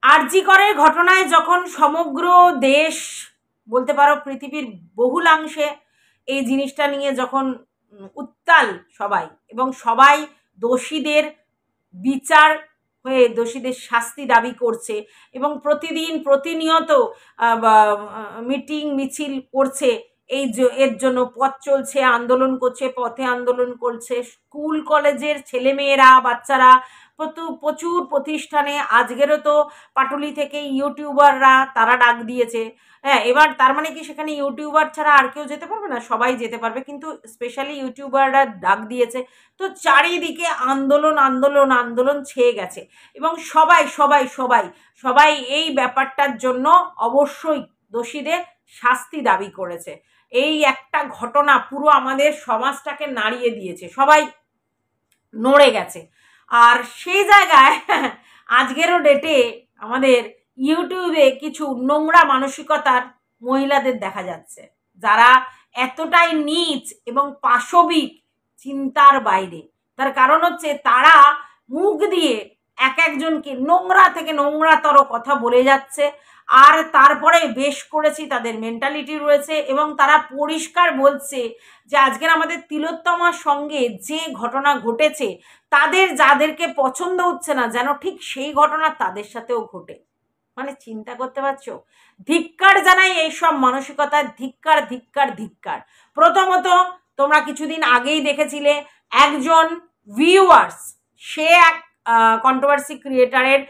আরজি করের ঘটনায় যখন সমগ্র দেশ বলতে পারো পৃথিবীর বহুলাংশে এই জিনিসটা নিয়ে যখন উত্তাল সবাই, এবং সবাই দোষীদের বিচার হয়ে দোষীদের শাস্তি দাবি করছে এবং প্রতিদিন প্রতিনিয়ত মিটিং মিছিল করছে, এর জন্য পথ চলছে, আন্দোলন করছে, পথে আন্দোলন করছে স্কুল কলেজের ছেলেমেয়েরা, বাচ্চারা, প্রচুর প্রতিষ্ঠানে। আজকেরও তো পাটুলি থেকে ইউটিউবাররা তারা ডাক দিয়েছে। হ্যাঁ, এবার তার মানে কি সেখানে ইউটিউবার ছাড়া আর কেউ যেতে পারবে না? সবাই যেতে পারবে, কিন্তু স্পেশালি ইউটিউবাররা ডাক দিয়েছে। তো চারিদিকে আন্দোলন আন্দোলন আন্দোলন ছেয়ে গেছে এবং সবাই সবাই সবাই সবাই এই ব্যাপারটার জন্য অবশ্যই দোষীদের শাস্তি দাবি করেছে। এই একটা ঘটনা পুরো আমাদের সমাজটাকে নাড়িয়ে দিয়েছে, সবাই নড়ে গেছে। আর সেই জায়গায় আজকেরও ডেটে আমাদের ইউটিউবে কিছু নোংরা মানসিকতার মহিলাদের দেখা যাচ্ছে, যারা এতটাই নীচ এবং পাশবিক চিন্তার বাইরে। তার কারণ হচ্ছে তারা মুখ দিয়ে এক একজনকে নোংরা থেকে নোংরাতর কথা বলে যাচ্ছে, আর তারপরে বেশ করেছি তাদের মেন্টালিটি রয়েছে এবং তারা পরিষ্কার বলছে যে আজকের আমাদের তিলোত্তমার সঙ্গে যে ঘটনা ঘটেছে, তাদের যাদেরকে পছন্দ হচ্ছে না যেন ঠিক সেই ঘটনা তাদের সাথেও ঘটে। মানে চিন্তা করতে পারছো? ধিক্কার জানাই এইসব মানসিকতার, ধিক্কার ধিক্কার ধিক্কার। প্রথমত তোমরা কিছুদিন আগেই দেখেছিলে একজন ভিউয়ার্স, সে এক কন্ট্রোভার্সি ক্রিয়েটারের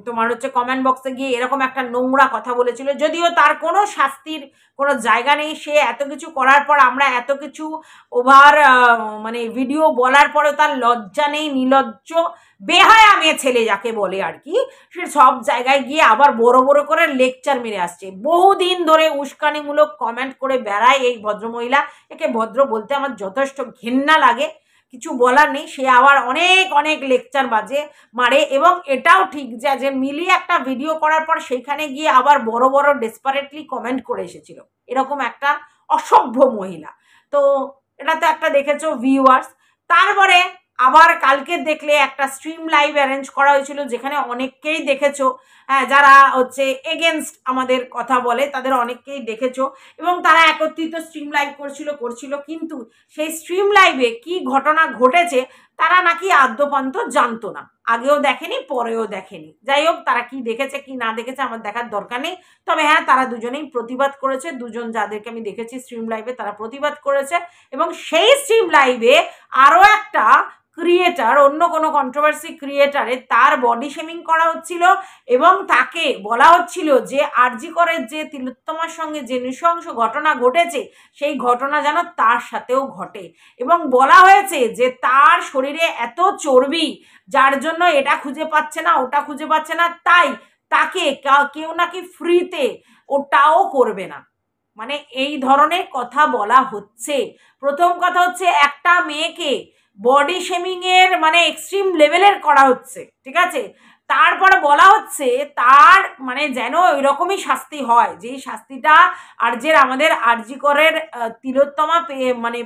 তোমার হচ্ছে কমেন্ট বক্সে গিয়ে এরকম একটা নোংরা কথা বলেছিল, যদিও তার কোনো শাস্তির কোনো জায়গা নেই। সে এত কিছু করার পর, আমরা এত কিছু ওভার মানে ভিডিও বলার পরেও তার লজ্জা নেই, নির্লজ্জ বেহায়া মেয়ে ছেলে যাকে বলে আর কি, সে সব জায়গায় গিয়ে আবার বড় বড় করে লেকচার মেরে আসছে। বহুদিন ধরে উস্কানিমূলক কমেন্ট করে বেড়ায় এই ভদ্রমহিলা। একে ভদ্র বলতে আমার যথেষ্ট ঘেন্না লাগে, কিছু বলার নেই। সে আবার অনেক অনেক লেকচার মারে এবং এটাও ঠিক যে মিলিয়ে একটা ভিডিও করার পর সেইখানে গিয়ে আবার বড় বড় ডেসপারেটলি কমেন্ট করে এসেছিল, এরকম একটা অসভ্য মহিলা। তো এটা তো একটা দেখেছো ভিউয়ার্স। তারপরে আবার কালকে দেখলে একটা স্ট্রিম লাইভ অ্যারেঞ্জ করা হয়েছিল, যেখানে অনেককেই দেখেছো, হ্যাঁ, যারা হচ্ছে এগেনস্ট আমাদের কথা বলে তাদের অনেককেই দেখেছো, এবং তারা একত্রিত স্ট্রিম লাইভ করছিল, কিন্তু সেই স্ট্রিম লাইভে কি ঘটনা ঘটেছে তারা নাকি আদ্যপান্ত জানতো না, আগেও দেখেনি পরেও দেখেনি। যাই হোক, তারা কি দেখেছে কি না দেখেছে আমার দেখার দরকার নেই। তবে হ্যাঁ, তারা দুজনেই প্রতিবাদ করেছে, দুজন যাদেরকে আমি দেখেছি স্ট্রিম লাইভে তারা প্রতিবাদ করেছে। এবং সেই স্ট্রিম লাইভে আরও একটা ক্রিয়েটার, অন্য কোনো কন্ট্রোভার্সি ক্রিয়েটারে তার বডি শেমিং করা হচ্ছিল এবং তাকে বলা হচ্ছিল যে আরজি করের যে তিলোত্তমার সঙ্গে যে নৃশংস ঘটনা ঘটেছে সেই ঘটনা যেন তার সাথেও ঘটে, এবং বলা হয়েছে যে তার শরীরে এত চর্বি যার জন্য এটা খুঁজে পাচ্ছে না, ওটা খুঁজে পাচ্ছে না, তাই তাকে কেউ নাকি ফ্রিতে ওটাও করবে না। মানে এই ধরনের কথা বলা হচ্ছে। প্রথম কথা হচ্ছে একটা মেয়েকে বডি শেমিং এর মানে এক্সট্রিম লেভেলের করা হচ্ছে, ঠিক আছে। তারপরে বলা হচ্ছে তার মানে যেন ওই রকমই শাস্তি হয়, যেই শাস্তিটা আমাদের আরজি করের তিলোত্তমা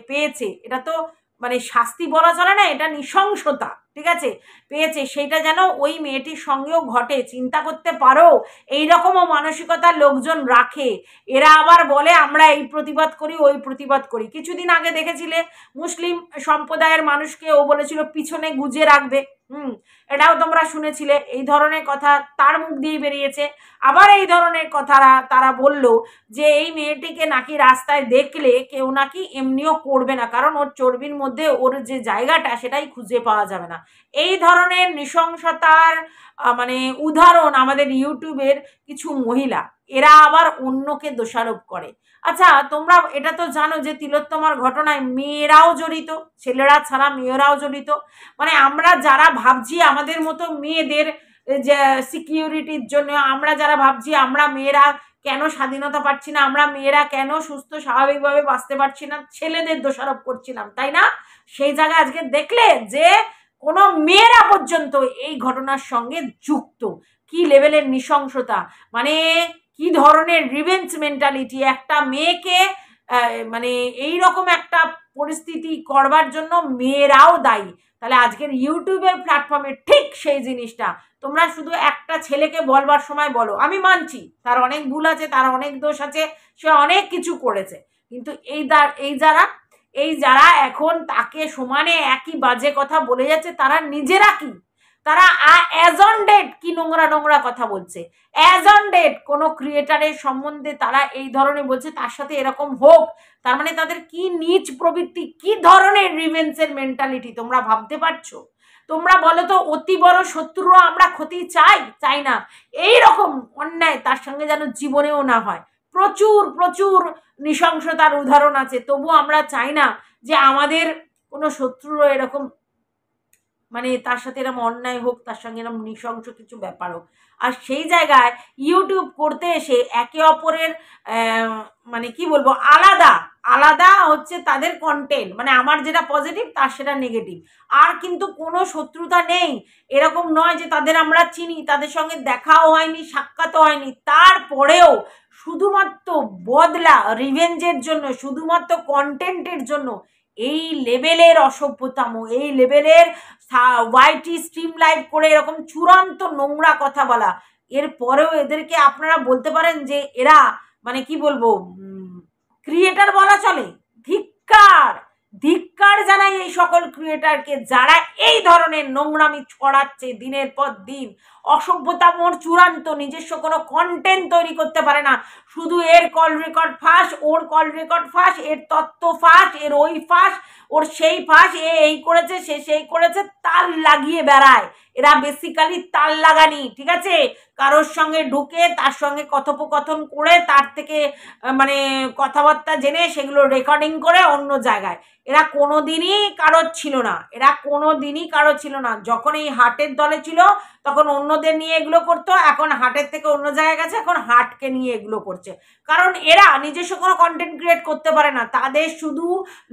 পেয়েছে। এটা তো মানে শাস্তি বলা চলে না, এটা নৃশংসতা, ঠিক আছে, পেয়েছে, সেটা যেন ওই মেয়েটির সঙ্গেও ঘটে। চিন্তা করতে পারো এইরকমও মানসিকতার লোকজন রাখে। এরা আবার বলে আমরা এই প্রতিবাদ করি, ওই প্রতিবাদ করি। কিছুদিন আগে দেখেছিলে মুসলিম সম্প্রদায়ের মানুষকে ও বলেছিল পিছনে গুজে রাখবে, এটাও তোমরা শুনেছিলে। এই ধরনের কথা তার মুখ দিয়েই বেরিয়েছে। আবার এই ধরনের কথা তারা বলল যে এই মেয়েটিকে নাকি রাস্তায় দেখলে কেউ নাকি এমনিও করবে না, কারণ ওর চর্বির মধ্যে ওর যে জায়গাটা সেটাই খুঁজে পাওয়া যাবে না। এই ধরনের নৃশংসতার মানে উদাহরণ আমাদের ইউটিউবের কিছু মহিলা, এরা আবার অন্যকে দোষারোপ করে। আচ্ছা, তোমরা এটা তো জানো যে তিলোত্তমার ঘটনায় মেয়েরাও জড়িত, ছেলেরা ছাড়া মেয়েরাও জড়িত। মানে আমরা যারা ভাবছি আমাদের মতো মেয়েদের যে সিকিউরিটির জন্য, আমরা যারা ভাবছি আমরা মেয়েরা কেন স্বাধীনতা পাচ্ছি না, আমরা মেয়েরা কেন সুস্থ স্বাভাবিকভাবে বাঁচতে পারছি না, ছেলেদের দোষারোপ করছিলাম, তাই না? সেই জায়গায় আজকে দেখলে যে কোনো মেয়েরা পর্যন্ত এই ঘটনার সঙ্গে যুক্ত। কি লেভেলের নৃশংসতা, মানে কি ধরনের রিভেঞ্জ মেন্টালিটি। একটা মেয়েকে মানে এই রকম একটা পরিস্থিতি করবার জন্য মেয়েরাও দায়ী। তাহলে আজকের ইউটিউবের প্ল্যাটফর্মে ঠিক সেই জিনিসটা তোমরা শুধু একটা ছেলেকে বলবার সময় বলো, আমি মানছি তার অনেক ভুল আছে, তার অনেক দোষ আছে, সে অনেক কিছু করেছে, কিন্তু এই যারা এখন তাকে সমানে একই বাজে কথা বলে যাচ্ছে, তারা নিজেরা কি, তারা অ্যাজ অন ডেট কি নোংরা নোংরা কথা বলছে, অ্যাজ অন ডেট কোনো ক্রিয়েটারের সম্বন্ধে তারা এই ধরনের বলছে, তার সাথে এরকম হোক, তার মানে তাদের কি নীচ প্রবৃত্তি, কি ধরনের রিভেঞ্জের মেন্টালিটি তোমরা ভাবতে পারছো? তোমরা বলো তো, অতি বড় শত্রুরা আমরা ক্ষতি চাই না, এই রকম অন্যায় তার সঙ্গে যেন জীবনেও না হয়। প্রচুর প্রচুর নৃশংসতার উদাহরণ আছে, তবু আমরা চাই না যে আমাদের কোনো শত্রুরও এরকম, মানে তার সাথে এরকম অন্যায় হোক, তার সঙ্গে এরকম নৃশংস কিছু ব্যাপার হোক। আর সেই জায়গায় ইউটিউব করতে এসে একে অপরের মানে কি বলবো, আলাদা আলাদা হচ্ছে তাদের কন্টেন্ট, মানে আমার যেটা পজিটিভ তার সেটা নেগেটিভ, আর কিন্তু কোনো শত্রুতা নেই, এরকম নয় যে তাদের আমরা চিনি, তাদের সঙ্গে দেখাও হয়নি, সাক্ষাৎও হয়নি, তারপরেও শুধুমাত্র বদলা রিভেঞ্জের জন্য, শুধুমাত্র কন্টেন্টের জন্য এই লেভেলের অসভ্যতাম, এই লেভেলের ওয়াইটি স্ট্রিম লাইভ করে এরকম চূড়ান্ত নোংরা কথা বলা, এরপরেও এদেরকে আপনারা বলতে পারেন যে এরা মানে কি বলবো ক্রিয়েটার বলা চলে? ধিক্কার, ধিক্কার জানাই এই সকল ক্রিয়েটারকে যারা এই ধরনের নোংরামি ছড়াচ্ছে দিনের পর দিন, অসভ্যতামোর চূড়ান্ত, নিজস্ব কোনো কন্টেন্ট তৈরি করতে পারে না, শুধু এর কল রেকর্ড ফাঁস, ওর কল রেকর্ড ফাঁস, এর তত্ত্ব ফাঁস, এর ওই ফাঁস, ওর সেই ফাঁস, এ এই করেছে, সে সেই করেছে, তাল লাগিয়ে বেড়ায়। এরা বেসিক্যালি তাল লাগানি, ঠিক আছে? কারোর সঙ্গে ঢুকে তার সঙ্গে কথোপকথন করে তার থেকে মানে কথাবার্তা জেনে সেগুলো রেকর্ডিং করে অন্য জায়গায়, এরা কোনোদিনই কারোর ছিল না, এরা কোনোদিনই কারোর ছিল না। যখন এই হাটের দলে ছিল তখন অন্যদের নিয়ে এগুলো করতো, এখন হাটের থেকে অন্য জায়গায় গেছে, এখন হাটকে নিয়ে এগুলো করছে, কারণ এরা নিজস্ব কোনো কন্টেন্ট ক্রিয়েট করতে পারে না, তাদের শুধু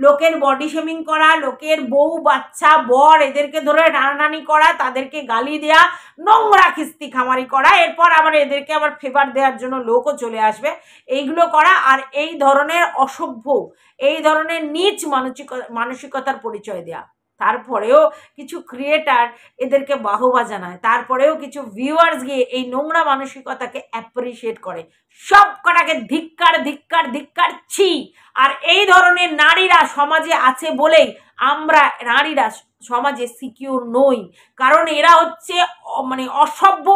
লোকের বডি শেমিং করা, লোকের বউ বাচ্চা বর এদেরকে ধরে টানাটানি করা, তাদেরকে গালি দেয়া, নোংরা খিস্তি খামারি করা, এরপর আবার এদেরকে আবার ফেভার দেওয়ার জন্য লোকও চলে আসবে, এইগুলো করা, আর এই ধরনের অসভ্য, এই ধরনের নীচ মানসিকতার পরিচয় দেয়া। তারপরেও কিছু ক্রিয়েটার এদেরকে বাহবা জানায়, তারপরেও কিছু ভিউয়ার্স গিয়ে এই নোংরা মানসিকতাকে অ্যাপ্রিসিয়েট করে। সব কটাকে ধিক্কার ধিক্কার ধিক্কার, ছি। আর এই ধরনের নারীরা সমাজে আছে বলেই আমরা নারীরা সমাজে সিকিউর নই, কারণ এরা হচ্ছে মানে অসভ্য,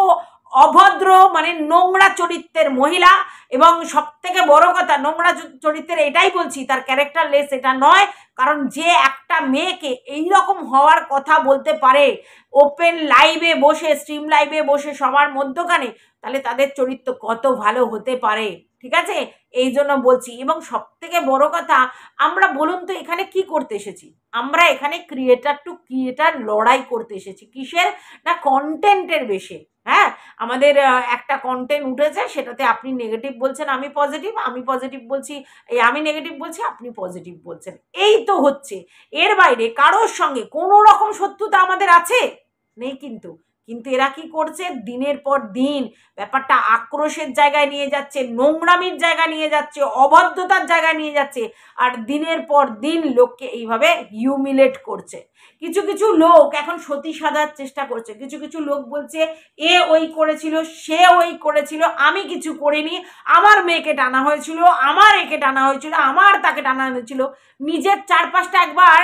অভদ্র, মানে নোংরা চরিত্রের মহিলা, এবং সব থেকে বড় কথা নোংরা চরিত্রের এটাই বলছি, তার ক্যারেক্টার লেস এটা নয়, কারণ যে একটা মেয়েকে এইরকম হওয়ার কথা বলতে পারে ওপেন লাইভে বসে, স্ট্রিম লাইভে বসে সবার মধ্যখানে, তাহলে তাদের চরিত্র কত ভালো হতে পারে, ঠিক আছে? এই জন্য বলছি। এবং সব থেকে বড় কথা, আমরা বলুন তো এখানে কি করতে এসেছি? আমরা এখানে ক্রিয়েটার টু ক্রিয়েটার লড়াই করতে এসেছি, কিসের না কন্টেন্টের বেশে। হ্যাঁ, আমাদের একটা কন্টেন্ট উঠেছে, সেটাতে আপনি নেগেটিভ বলছেন, আমি পজিটিভ, আমি পজিটিভ বলছি, এই আমি নেগেটিভ বলছি, আপনি পজিটিভ বলছেন, এই তো হচ্ছে। এর বাইরে কারোর সঙ্গে কোনো রকম শত্রুতা আমাদের আছে নেই, কিন্তু এরা কি করছে, দিনের পর দিন ব্যাপারটা আক্রোশের জায়গায় নিয়ে যাচ্ছে, নোংরামির জায়গায় নিয়ে যাচ্ছে, অবাধ্যতার জায়গায় নিয়ে যাচ্ছে, আর দিনের পর দিন লোককে এইভাবে হিউমিলেট করছে। কিছু কিছু লোক এখন সতী সাজার চেষ্টা করছে, কিছু কিছু লোক বলছে এ ওই করেছিল, সে ওই করেছিল, আমি কিছু করিনি, আমার মেয়েকে টানা হয়েছিল, আমার একে টানা হয়েছিল, আমার তাকে টানা হয়েছিল। নিজের চারপাশটা একবার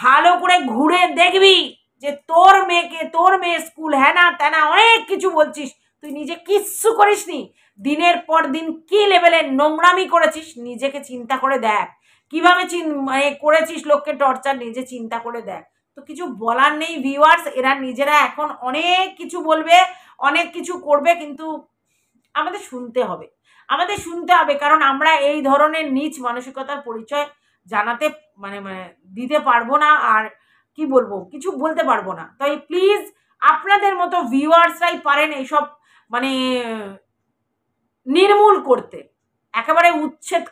ভালো করে ঘুরে দেখবি যে তোর মেয়ে স্কুল হ্যাঁ না তেনা অনেক কিছু বলছিস, তুই নিজে কিচ্ছু করিসনি, দিনের পর দিন কি লেভেলের নোংরামি করেছিস, নিজেকে চিন্তা করে দেখ, কিভাবে মানে করেছিস লোককে টর্চার, নিজে চিন্তা করে দেখ। তো কিছু বলার নেই ভিউয়ার্স, এরা নিজেরা এখন অনেক কিছু বলবে, অনেক কিছু করবে, কিন্তু আমাদের শুনতে হবে, কারণ আমরা এই ধরনের নীচ মানসিকতার পরিচয় জানাতে মানে দিতে পারবো না, আর কি বলবো, কিছু বলতে পারবো না। তাই প্লিজ আপনাদের মতো ভিউয়ার্সরাই পারেন এইসব মানে নির্মূল করতে, একেবারে উচ্ছেদ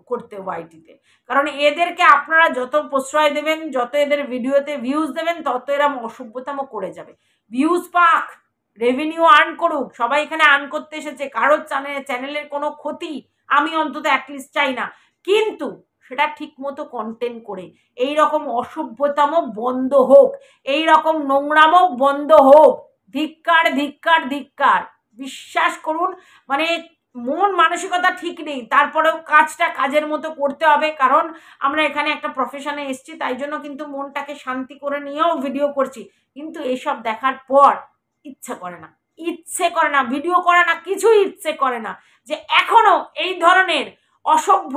করতে ওয়াইটিতে, কারণ এদেরকে আপনারা যত প্রশ্রয় দেবেন, যত এদের ভিডিওতে ভিউজ দেবেন, তত এরা অসভ্যতামো করে যাবে। ভিউজ পাক, রেভিনিউ আর্ন করুক, সবাই এখানে আর্ন করতে এসেছে, কারোর চ্যানেলের কোনো ক্ষতি আমি অন্তত অ্যাটলিস্ট চাই না, কিন্তু সেটা ঠিক মতো কন্টেন্ট করে এই রকম অসভ্যতামো বন্ধ হোক, এই রকম নোংরামো বন্ধ হোক, ধিক্কার ধিক্কার ধিক্কার। বিশ্বাস করুন, মানে মন মানসিকতা ঠিক নেই, তারপরেও কাজটা কাজের মতো করতে হবে, কারণ আমরা এখানে একটা প্রফেশনে এসেছি, তাই জন্য কিন্তু মনটাকে শান্তি করে নিয়েও ভিডিও করছি। কিন্তু এসব দেখার পর ইচ্ছে করে না, ইচ্ছে করে না ভিডিও করা, না কিছুই ইচ্ছে করে না। যে এখনো এই ধরনের অসভ্য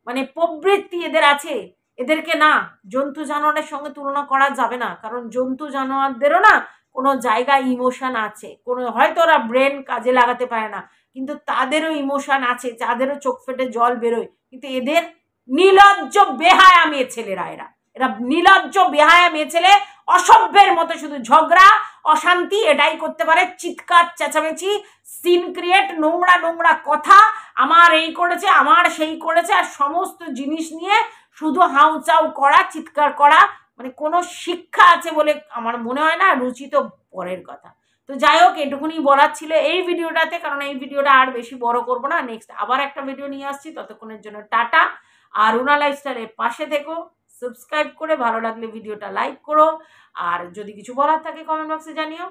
মানে প্রবৃত্তি এদের আছে, এদেরকে না জন্তু জানোয়ারের সঙ্গে তুলনা করা যাবে না, কারণ জন্তু জানোয়ারদেরও না কোনো জায়গায় ইমোশন আছে, কোনো হয়তো ওরা ব্রেন কাজে লাগাতে পারে না, কিন্তু তাদেরও ইমোশন আছে, তাদেরও চোখ ফেটে জল বেরোয়। কিন্তু এদের নির্লজ্জ বেহায়া মেয়ে ছেলেরা, এরা এরা নির্লজ্জ বেহায়া মেয়ে ছেলে, অসভ্যের মতো শুধু ঝগড়া অশান্তি এটাই করতে পারে, চিৎকার চেঁচামেচি, সিন ক্রিয়েট, নোংরা নোংরা কথা, আমার এই করেছে আমার সেই করেছে, আর সমস্ত জিনিস নিয়ে শুধু হাউচাউ করা, চিৎকার করা, মানে কোনো শিক্ষা আছে বলে আমার মনে হয় না, রুচি তো পরের কথা। তো যাই হোক, এটুকুনি বলার ছিল এই ভিডিওটাতে, কারণ এই ভিডিওটা আর বেশি বড় করব না, নেক্সট আবার একটা ভিডিও নিয়ে আসছি, ততক্ষণের জন্য টাটা। আর রুনা লাইফস্টাইলের পাশে থেকো, সাবস্ক্রাইব করে ভালো লাগলে ভিডিওটা লাইক করো, আর যদি কিছু বলার থাকে কমেন্ট বক্সে জানিও।